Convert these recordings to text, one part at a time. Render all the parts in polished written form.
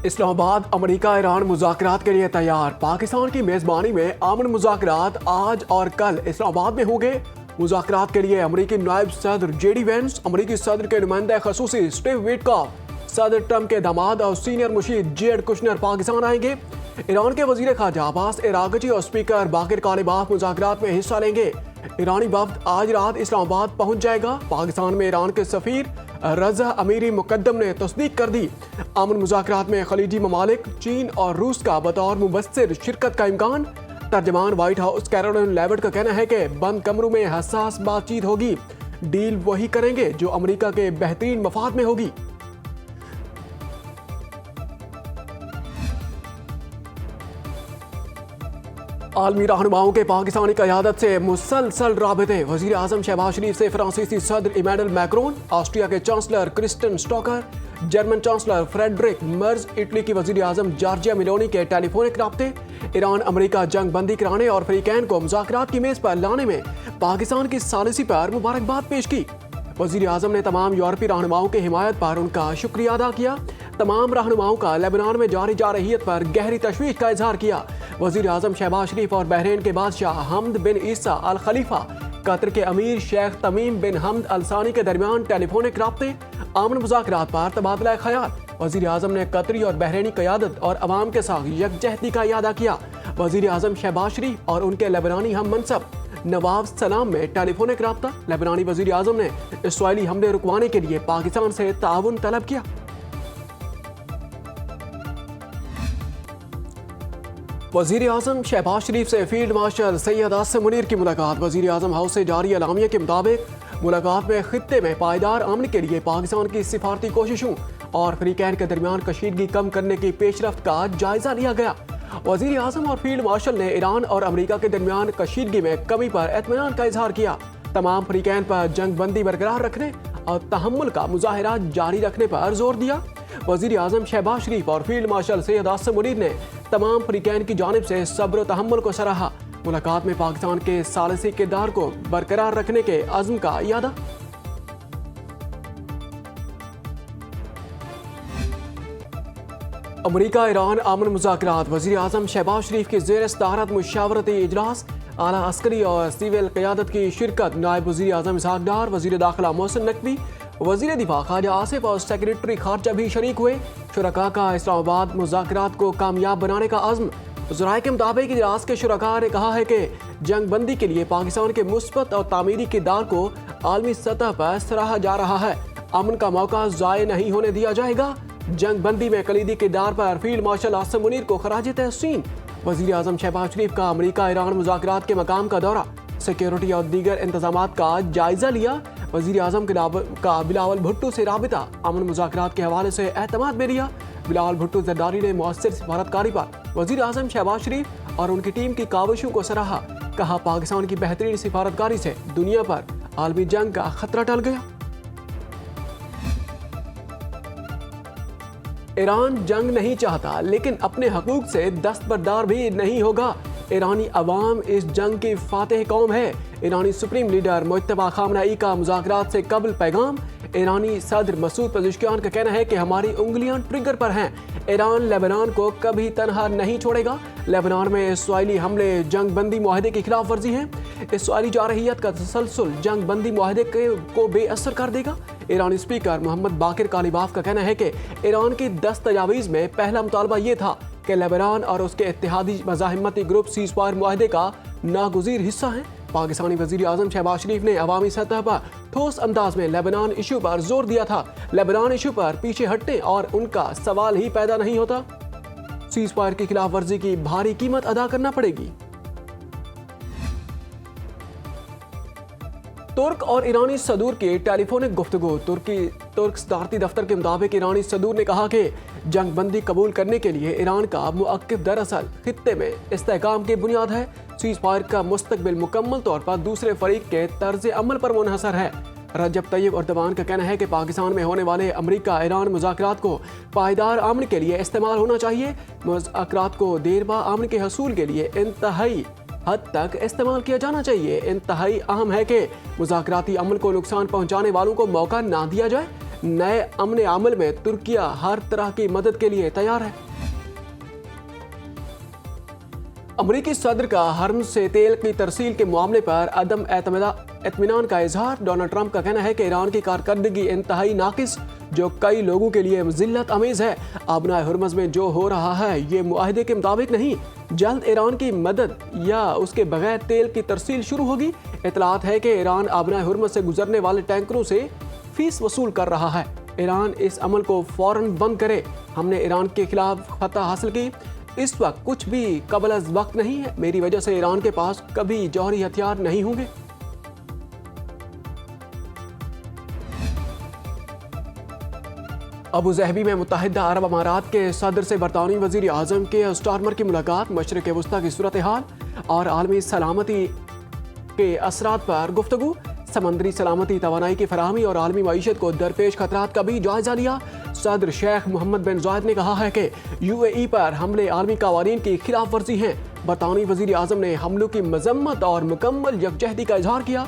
اسلام آباد امریکہ ایران مذاکرات کے لیے تیار۔ پاکستان کی میزبانی میں امن مذاکرات آج اور کل اسلام آباد میں ہوں گے۔ مذاکرات کے لیے امریکی نائب صدر جے ڈی وینس، امریکی صدر کے نمائندہ خصوصی اسٹیو ویٹکاف، صدر ٹرمپ کے داماد اور سینئر مشیر جیڈ کشنر پاکستان آئیں گے۔ ایران کے وزیر خارجہ عباس عراقچی اور اسپیکر باقر کالباف مذاکرات میں حصہ لیں گے۔ ایرانی وفد آج رات اسلام آباد پہنچ جائے گا۔ پاکستان میں ایران کے سفیر رضا امیری مقدم نے تصدیق کر دی۔ امن مذاکرات میں خلیجی ممالک، چین اور روس کا بطور مبصر شرکت کا امکان۔ ترجمان وائٹ ہاؤس کیرولین لیوٹ کا کہنا ہے کہ بند کمروں میں حساس بات چیت ہوگی۔ ڈیل وہی کریں گے جو امریکہ کے بہترین مفاد میں ہوگی۔ عالمی رہنماؤں کے پاکستانی قیادت سے مسلسل رابطے۔ وزیر اعظم شہباز شریف سے فرانسیسی صدر ایمینوئل میکرون، آسٹریا کے chancellor Christian Stocker, German chancellor Friedrich Merz, Italy کی وزیر اعظم جارجیا میلونی کے ٹیلی فونک رابطے۔ ایران امریکہ جنگ بندی کرانے اور فریقین کو مذاکرات کی میز پر لانے میں پاکستان کی ثالثی پر مبارکباد پیش کی۔ وزیر اعظم نے تمام یورپی رہنماؤں کی حمایت پر ان کا شکریہ ادا کیا۔ تمام رہنماؤں کا لبنان میں جاری جارحیت پر گہری تشویش کا اظہار کیا۔ وزیر اعظم شہباز شریف اور بحرین کے بادشاہ حمد بن عیسیٰ الخلیفہ، قطر کے امیر شیخ تمیم بن حمد الثانی کے درمیان ٹیلی فونک رابطے۔ امن مذاکرات پر تبادلہ خیال۔ وزیر اعظم نے قطری اور بحرینی قیادت اور عوام کے ساتھ یکجہتی کا اعادہ کیا۔ وزیر اعظم شہباز شریف اور ان کے لبنانی ہم منصب نواب سلام میں ٹیلی فونک رابطہ۔ لبنانی وزیر اعظم نے اسرائیلی حملے رکوانے کے لیے پاکستان سے تعاون طلب کیا۔ وزیر اعظم شہباز شریف سے فیلڈ مارشل سید عاصم منیر کی ملاقات۔ وزیر اعظم ہاؤس سے جاری اعلامیہ کے مطابق ملاقات میں خطے میں پائیدار امن کے لیے پاکستان کی سفارتی کوششوں اور فریقین کے درمیان کشیدگی کم کرنے کی پیش رفت کا جائزہ لیا گیا۔ وزیر اعظم اور فیلڈ مارشل نے ایران اور امریکہ کے درمیان کشیدگی میں کمی پر اطمینان کا اظہار کیا۔ تمام فریقین پر جنگ بندی برقرار رکھنے اور تحمل کا مظاہرہ جاری رکھنے پر زور دیا۔ وزیر اعظم شہباز شریف اور فیلڈ مارشل سید عاصم منیر نے تمام فریقین کی جانب سے صبر و تحمل کو سراہا۔ ملاقات میں پاکستان کے ثالثی کردار کو برقرار رکھنے کے عزم کا اعادہ۔ امریکہ ایران امن مذاکرات۔ وزیر اعظم شہباز شریف کی زیر صدارت مشاورتی اجلاس، اعلیٰ عسکری اور سول قیادت کی شرکت۔ نائب وزیر اعظم اسحاق ڈار، وزیر داخلہ محسن نقوی، وزیر دفاع خواجہ آصف اور سیکریٹری خارجہ بھی شریک ہوئے۔ شرکاء کا اسلام آباد مذاکرات کو کامیاب بنانے کا عزم۔ ذرائع کے مطابق اجلاس کے شرکاء نے کہا ہے کہ جنگ بندی کے لیے پاکستان کے مثبت اور تعمیری کردار کو عالمی سطح پر سراہا جا رہا ہے۔ امن کا موقع ضائع نہیں ہونے دیا جائے گا۔ جنگ بندی میں کلیدی کردار پر فیلڈ مارشل عاصم منیر کو خراج تحسین۔ وزیر اعظم شہباز شریف کا امریکہ ایران مذاکرات کے مقام کا دورہ، سیکیورٹی اور دیگر انتظامات کا جائزہ لیا۔ وزیر اعظم کا بلاول بھٹو سے رابطہ، امن مذاکرات کے حوالے سے اعتماد میں لیا۔ بلاول بھٹو زرداری نے مؤثر سفارتکاری پر وزیر اعظم شہباز شریف اور ان کی ٹیم کی کاوشوں کو سراہا۔ کہا پاکستان کی بہترین سفارتکاری سے دنیا پر عالمی جنگ کا خطرہ ٹل گیا۔ ایران جنگ نہیں چاہتا لیکن اپنے حقوق سے دستبردار بھی نہیں ہوگا۔ ایرانی عوام اس جنگ کی فاتح قوم ہے۔ ایرانی سپریم لیڈر مجتبی خامنہئی کا مذاکرات سے قبل پیغام۔ ایرانی صدر مسعود پزشکیان کا کہنا ہے کہ ہماری انگلیاں ٹریگر پر ہیں۔ ایران لبنان کو کبھی تنہا نہیں چھوڑے گا۔ لبنان میں اسرائیلی حملے جنگ بندی معاہدے کی خلاف ورزی ہیں۔ اسرائیلی جارحیت کا تسلسل جنگ بندی معاہدے کو بے اثر کر دے گا۔ ایرانی اسپیکر محمد باقر کالباف کا کہنا ہے کہ ایران کی 10 تجاویز میں پہلا مطالبہ یہ تھا کہ لبنان اور اس کے اتحادی مزاحمتی گروپ سیز فائر معاہدے کا ناگزیر حصہ ہیں۔ پاکستانی وزیر اعظم شہباز شریف نے عوامی سطح پر ٹھوس انداز میں لبنان ایشو پر زور دیا تھا۔ لبنان ایشو پر پیچھے ہٹنے اور ان کا سوال ہی پیدا نہیں ہوتا۔ سیز فائر کی خلاف ورزی کی بھاری قیمت ادا کرنا پڑے گی۔ ترک اور ایرانی صدور کی ٹیلی فونک گفتگو۔ ترک صدارتی دفتر کے مطابق ایرانی صدور نے کہا کہ جنگ بندی قبول کرنے کے لیے ایران کا موقف دراصل خطے میں استحکام کی بنیاد ہے۔ سیز فائر کا مستقبل مکمل طور پر دوسرے فریق کے طرز عمل پر منحصر ہے۔ رجب طیب اردوان کا کہنا ہے کہ پاکستان میں ہونے والے امریکہ ایران مذاکرات کو پائیدار امن کے لیے استعمال ہونا چاہیے۔ مذاکرات کو دیرپا امن کے حصول کے لیے انتہائی حد تک استعمال کیا جانا چاہیے۔ انتہائی اہم ہے کہ مذاکراتی عمل کو نقصان پہنچانے والوں کو موقع نہ دیا جائے۔ नए अमन अमल में तुर्किया हर तरह की मदद के लिए तैयार है। अमरीकी सदर का हर्मज से तेल की तरसील के मामले पर अदम एतमीनान का इजहार। डोनाल्ड ट्रंप का कहना है कि ईरान की कारकर्दगी इंतहाई नाकिस, जो कई लोगों के लिए जिल्लत अमेज है। आबनाए हुर्मज में जो हो रहा है ये मुआहदे के मुताबिक नहीं। जल्द ईरान की मदद या उसके बगैर तेल की तरसील शुरू होगी। इतलात है कि ईरान आबनाए हुर्मज से गुजरने वाले टैंकरों से फीस वसूल कर रहा है। ईरान इस अमल को फौरन बंद करे। हमने ईरान के खिलाफ फतह हासिल की। इस वक्त कुछ भी कबल अज़ वक्त नहीं है। मेरी वजह से ईरान के पास कभी जौहरी हथियार नहीं होंगे। अबू ज़हबी में मुत्तहिदा अरब अमारात के सदर से बरतानवी वज़ीर आज़म के स्टारमर की मुलाकात। मशरिक़ वस्ता की सूरत हाल और आलमी सलामती के असरात पर गुफ्तगू। समंदरी सलामती, तवानाई की फराहमी और आलमी मईशत को दरपेश खतरात का भी जायजा लिया। सदर शेख मोहम्मद बिन जायद ने कहा है कि UAE पर हमले आलमी कवानीन की खिलाफ वर्जी हैं। बरतानवी वज़ीर आज़म ने हमलों की मजम्मत और मुकम्मल यकजहती का इजहार किया।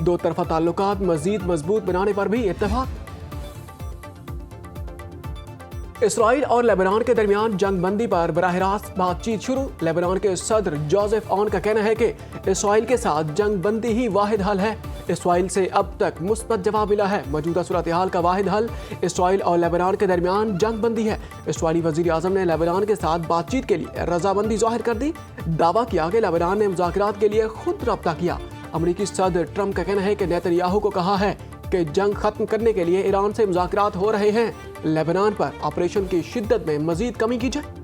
दो तरफा ताल्लुकात मज़ीद मजबूत बनाने पर भी इत्तफाक। इसराइल और लेबनान के दरमियान जंग बंदी पर बराह रास्त बातचीत शुरू। लेबनान के सदर जोसेफ ऑन का कहना है कि इसराइल के साथ जंग बंदी ही वाहिद हल है। इसराइल से अब तक मुस्बत जवाब मिला है। मौजूदा सूरत हाल का वाहिद हल इसराइल और लेबनान के दरमियान जंग बंदी है। इसराइली वज़ीर आज़म ने लेबनान के साथ बातचीत के लिए रजामंदी जाहिर कर दी। दावा किया कि लेबनान ने मुज़ाकरात के लिए खुद रब्ता किया। अमरीकी सदर ट्रंप का कहना है कि नेतन्याहू को कहा है कि जंग खत्म करने के लिए ईरान से मुज़ाकरात हो रहे हैं। लेबनान पर ऑपरेशन की शिद्दत में मजीद कमी की जाए।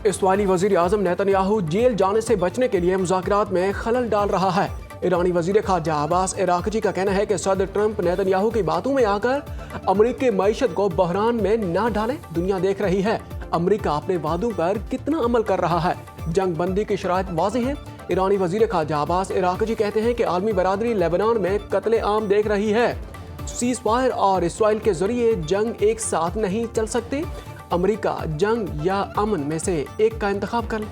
इसराइली वज़ीर आज़म नेतन्याहू जेल जाने से बचने के लिए मुज़ाकरात में खलल डाल रहा है। ईरानी वज़ीर ख़ारजा अब्बास इराक़ची का कहना है कि सदर ट्रंप नेतन्याहू की बातों में आकर अमरीकी मईशत को बहरान में न डालें। दुनिया देख रही है अमरीका अपने वादों पर कितना अमल कर रहा है। जंग बंदी की शराइत वाज़ेह है। ईरानी वज़ीर ख़ारजा अब्बास इराक़ची कहते हैं कि आलमी बरादरी लेबनान में कत्ले आम देख रही है। सीज़ फायर और इसराइल के जरिए जंग एक साथ नहीं चल सकते। अमरीका जंग या अमन में से एक का इंतखाब कर ले।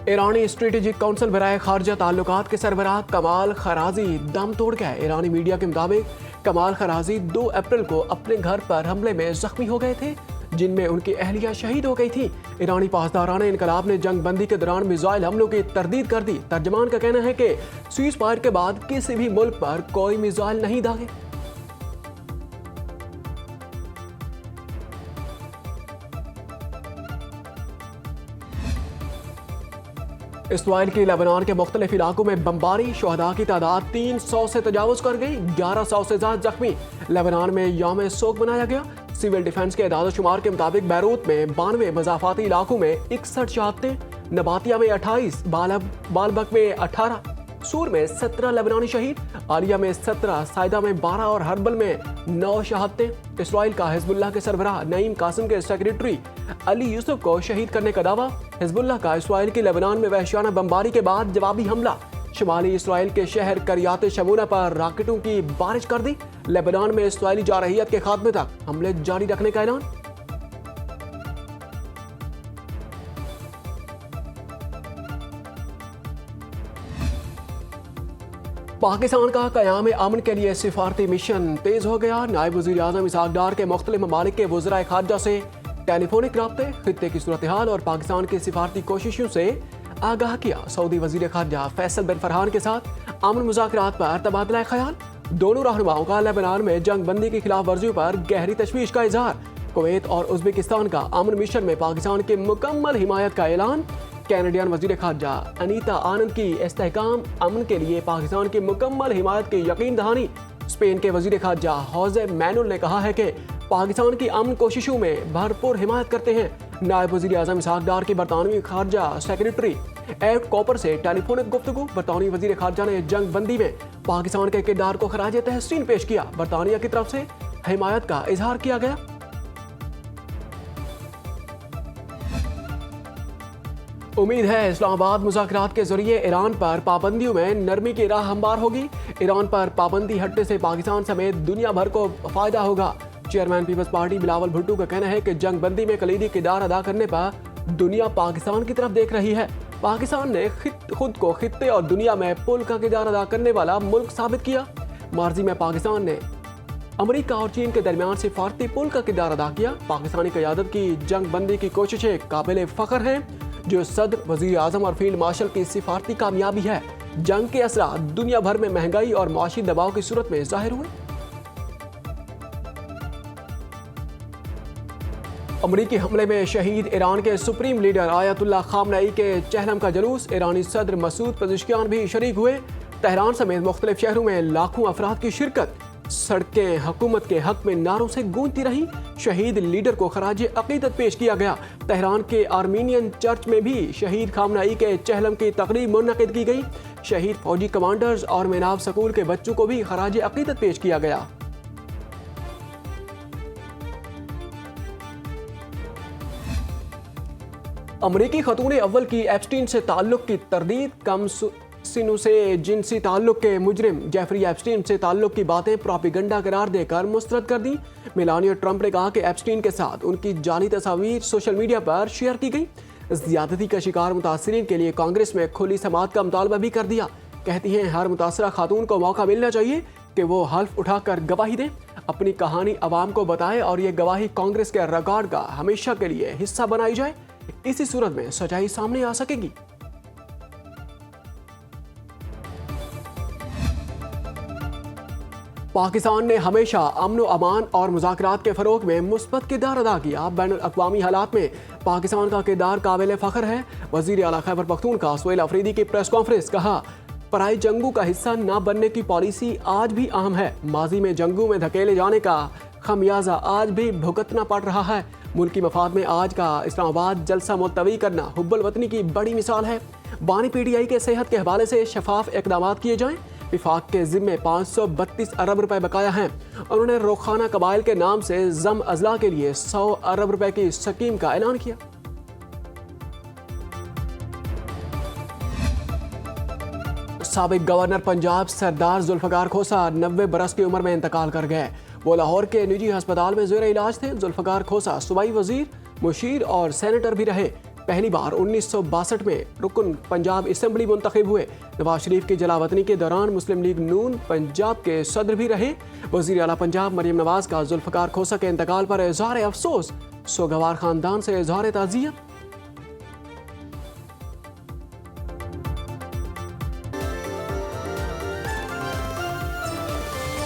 ईरानी स्ट्रेटेजिक काउंसिल बराए खारजा ताल्लुकात के सरबराह कमाल खराजी दम तोड़ गए। ईरानी मीडिया के मुताबिक कमाल खराजी 2 अप्रैल को अपने घर पर हमले में जख्मी हो गए थे, जिनमें उनकी अहलिया शहीद हो गई थी। ईरानी पासदाराना इनकलाब ने जंग बंदी के दौरान मिसाइल हमलों की तरदीद कर दी। तर्जमान का कहना है कि सीज़ फायर के बाद किसी भी मुल्क पर कोई मिसाइल नहीं दागे। इसराइल की लेबनान के मुख्तलिफ इलाकों में बमबारी। शुहदा की तादाद 300 से तजावुज कर गई। 1100 से ज्यादा जख्मी। लेबनान में यौम सोग मनाया गया। सिविल डिफेंस के इदाद शुमार के मुताबिक बैरूत में 92, मजाफाती इलाकों में 61 शहादतें, नबातिया में 28, बालबक में 18, सूर में 17 लेबनानी शहीद, आलिया में 17, साइदा में 12 और हरबल में 9 शहादतें। इसराइल का हिजबुल्लाह के सरबराह नईम कासिम के सेक्रेटरी अली यूसुफ को शहीद करने का दावा। हिजबुल्लाह का इसराइल की लेबनान में वहशियाना बमबारी के बाद जवाबी हमला। शुमाली इसराइल के शहर करियात शमूना पर राकेटों की बारिश कर दी। लेबनान में इसराइली जारहियत के खात्मे तक हमले जारी रखने का ऐलान। पाकिस्तान का क़याम अमन के लिए सिफारती मिशन तेज हो गया। नायब वज़ीर आज़म इसहाक डार के मुख्तलिफ ममालिक के वज़राए ख़ारजा से टेलीफोनिक राब्ते, खित्ते की सूरत हाल और पाकिस्तान की सिफारती कोशिशों से आगाह किया। सऊदी वज़ीर ख़ारजा फैसल बिन फरहान के साथ अमन मुज़ाकरात पर तबादला ख्याल। दोनों रहनुमाओं का लेबनान में जंग बंदी की खिलाफ वर्जियों पर गहरी तशवीश का इजहार। कुवैत और उज़्बेकिस्तान का अमन मिशन में पाकिस्तान की मुकम्मल हिमायत का ऐलान। कैनेडियन वज़ीर ख़ारजा अनीता आनंद की इस्तेहकाम अमन के लिए पाकिस्तान की मुकम्मल हिमायत की यकीन दहानी। स्पेन के वज़ीर ख़ारजा होज़े मैनुअल ने कहा है कि पाकिस्तान की अमन कोशिशों में भरपूर हिमायत करते हैं। नायब वज़ीर आज़म इसहाक डार की बरतानवी ख़ारजा सेक्रेटरी एड कॉपर से टेलीफोनिक गुफ्तगू। बरतानवी वज़ीर ख़ारजा ने जंग बंदी में पाकिस्तान के किरदार को खराज तहसीन पेश किया। बरतानिया की तरफ से हिमायत का इजहार किया गया। उम्मीद है इस्लामाबाद मुज़ाकरात के जरिए ईरान पर पाबंदियों में नरमी की राह हमवार होगी। ईरान पर पाबंदी हटने से पाकिस्तान समेत दुनिया भर को फायदा होगा। चेयरमैन पीपल्स पार्टी बिलावल भुट्टो का कहना है कि जंग बंदी में कलीदी किरदार अदा करने पर दुनिया पाकिस्तान की तरफ देख रही है। पाकिस्तान ने खुद को खित्ते और दुनिया में पुल का किरदार अदा करने वाला मुल्क साबित किया। मार्जी में पाकिस्तान ने अमेरिका और चीन के दरमियान सिफारती पुल का किरदार अदा किया। पाकिस्तानी क़यादत की जंग बंदी की कोशिशें काबिल फ़ख्र हैं, जो सदर, वज़ीर आज़म और फील्ड मार्शल की सिफारती कामयाबी है। जंग के असरा दुनिया भर में महंगाई और माशी दबाव की सूरत में ज़ाहिर हुए। अमरीकी हमले में शहीद ईरान के सुप्रीम लीडर आयतुल्लाह खामनेई के चहलम का जुलूस, ईरानी सदर मसूद पेज़ेश्कियान भी शरीक हुए। तेहरान समेत मुख्तलिफ शहरों में लाखों अफराद की शिरकत। सड़कें हुकूमत के हक में नारों से गूंजती रहीं। शहीद लीडर को खराज अकीदत पेश किया गया। तेहरान के आर्मीनियन चर्च में भी शहीद खामनेई के चहलम की तकरीब मुनक़िद की गई। शहीद फौजी कमांडर्स और मेनाब स्कूल के बच्चों को भी खराज अकीदत पेश किया गया। अमरीकी खतून अव्वल की एप्स्टीन से ताल्लुक की तरदीद। कम सिनु से जिनसी ताल्लुक के मुजरिम जेफरी एप्स्टीन से ताल्लुक की बातें प्रोपेगेंडा करार देकर मुस्तरद कर दी। मेलानिया ट्रंप ने कहा कि एप्स्टीन के साथ उनकी जाली तस्वीर सोशल मीडिया पर शेयर की गई। ज़्यादती का शिकार मुतासरीन के लिए कांग्रेस में खुली समाअत का मुतालबा भी कर दिया। कहती हैं हर मुतासरा खातून को मौका मिलना चाहिए कि वो हल्फ उठाकर गवाही दें, अपनी कहानी अवाम को बताए और ये गवाही कांग्रेस के रिकॉर्ड का हमेशा के लिए हिस्सा बनाई जाए। इसी सूरत में सच्चाई सामने आ सकेगी। पाकिस्तान ने हमेशा अमन व अमान और मुज़ाकरात के फ़रोग़ में मुस्बत किरदार अदा किया। बैनुल अक़वामी हालात में पाकिस्तान का किरदार काबिल फ़ख्र है। वज़ीर आला खैबर पख्तूनख्वा सुहेल अफरीदी की प्रेस कॉन्फ्रेंस। कहा, पराई जंगू का हिस्सा न बनने की पॉलिसी आज भी अहम है। माजी में जंगू में धकेले जाने का खमियाजा आज भी भुगतना पड़ रहा है। मुल्की मफाद में आज का इस्लामाबाद जलसा मुलतवी करना हुब्बुल वतनी की बड़ी मिसाल है। बानी PTI के सेहत के हवाले से शफाफ इक़दामात किए जाएं। विफाक के ज़िम्मे 532 अरब रुपए बकाया हैं। उन्होंने रोखाना कबाइल के नाम से जम अजला के लिए 100 अरब रुपए की स्कीम का ऐलान किया। साबिक गवर्नर पंजाब सरदार जुल्फ़िकार खोसा 90 बरस की उम्र में इंतकाल कर गए। वो लाहौर के निजी अस्पताल में ज़ेर इलाज थे। जुल्फ़िकार खोसा सूबाई वज़ीर, मुशीर और सेनेटर भी रहे। पहली बार 1962 में रुकन पंजाब असम्बली मुंतखब हुए। नवाज शरीफ की जलावतनी के दौरान मुस्लिम लीग नून पंजाब के सदर भी रहे। वज़ीर आला पंजाब मरियम नवाज का जुल्फ़िकार खोसा के इंतकाल पर इज़हार अफसोस, सोगवार ख़ानदान से इज़हार ताज़ियत।